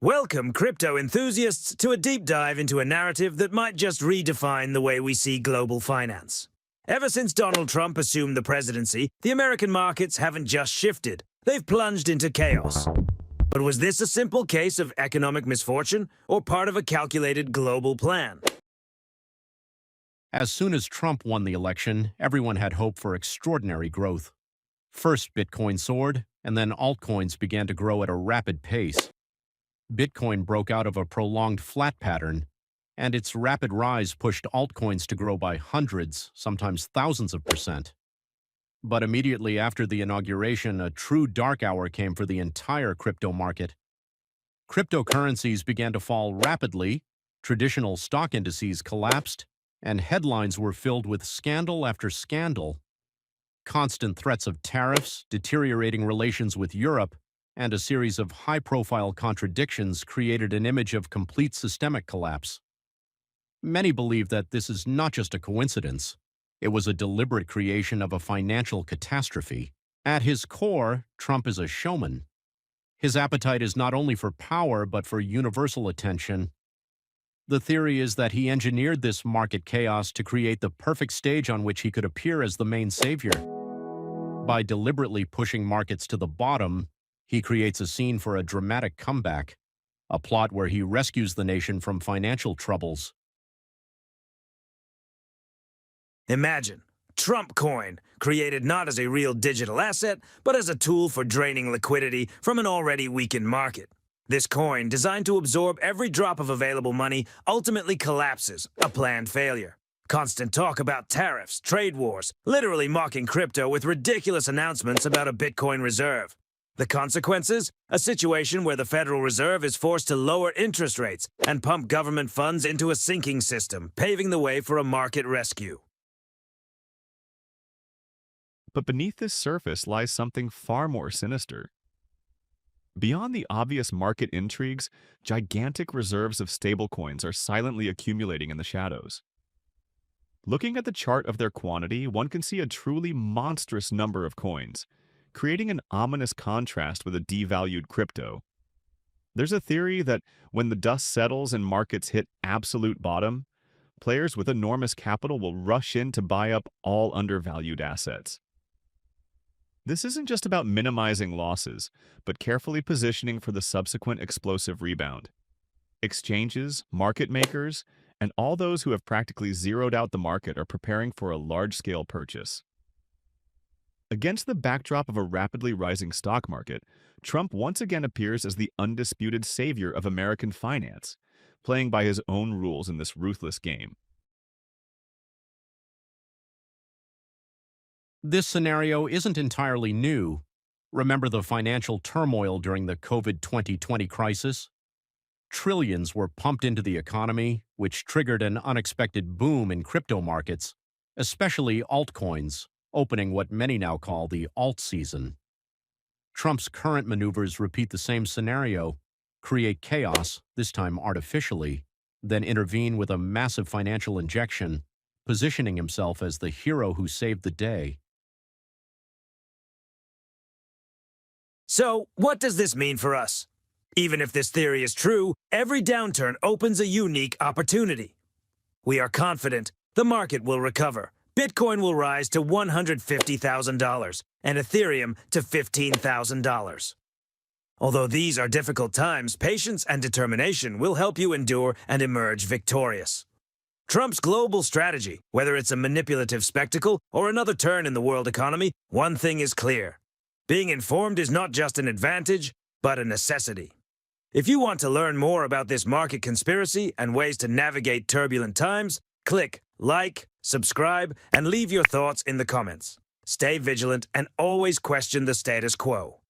Welcome, crypto enthusiasts, to a deep dive into a narrative that might just redefine the way we see global finance. Ever since Donald Trump assumed the presidency, the American markets haven't just shifted, they've plunged into chaos. But was this a simple case of economic misfortune, or part of a calculated global plan? As soon as Trump won the election, everyone had hope for extraordinary growth. First, Bitcoin soared, and then altcoins began to grow at a rapid pace. Bitcoin broke out of a prolonged flat pattern, and its rapid rise pushed altcoins to grow by hundreds, sometimes thousands of percent. But immediately after the inauguration, a true dark hour came for the entire crypto market. Cryptocurrencies began to fall rapidly, traditional stock indices collapsed, and headlines were filled with scandal after scandal. Constant threats of tariffs, deteriorating relations with Europe, and a series of high-profile contradictions created an image of complete systemic collapse. Many believe that this is not just a coincidence. It was a deliberate creation of a financial catastrophe. At his core, Trump is a showman. His appetite is not only for power, but for universal attention. The theory is that he engineered this market chaos to create the perfect stage on which he could appear as the main savior. By deliberately pushing markets to the bottom, he creates a scene for a dramatic comeback, a plot where he rescues the nation from financial troubles. Imagine, Trump coin, created not as a real digital asset, but as a tool for draining liquidity from an already weakened market. This coin, designed to absorb every drop of available money, ultimately collapses, a planned failure. Constant talk about tariffs, trade wars, literally mocking crypto with ridiculous announcements about a Bitcoin reserve. The consequences? A situation where the Federal Reserve is forced to lower interest rates and pump government funds into a sinking system, paving the way for a market rescue. But beneath this surface lies something far more sinister. Beyond the obvious market intrigues, gigantic reserves of stablecoins are silently accumulating in the shadows. Looking at the chart of their quantity, one can see a truly monstrous number of coins, creating an ominous contrast with a devalued crypto. There's a theory that when the dust settles and markets hit absolute bottom, players with enormous capital will rush in to buy up all undervalued assets. This isn't just about minimizing losses, but carefully positioning for the subsequent explosive rebound. Exchanges, market makers, and all those who have practically zeroed out the market are preparing for a large-scale purchase. Against the backdrop of a rapidly rising stock market, Trump once again appears as the undisputed savior of American finance, playing by his own rules in this ruthless game. This scenario isn't entirely new. Remember the financial turmoil during the COVID 2020 crisis? Trillions were pumped into the economy, which triggered an unexpected boom in crypto markets, especially altcoins, opening what many now call the alt season. Trump's current maneuvers repeat the same scenario: create chaos, this time artificially, then intervene with a massive financial injection, positioning himself as the hero who saved the day. So, what does this mean for us? Even if this theory is true, every downturn opens a unique opportunity. We are confident the market will recover. Bitcoin will rise to $150,000 and Ethereum to $15,000. Although these are difficult times, patience and determination will help you endure and emerge victorious. Trump's global strategy, whether it's a manipulative spectacle or another turn in the world economy, one thing is clear. Being informed is not just an advantage, but a necessity. If you want to learn more about this market conspiracy and ways to navigate turbulent times, click like, subscribe, and leave your thoughts in the comments. Stay vigilant and always question the status quo.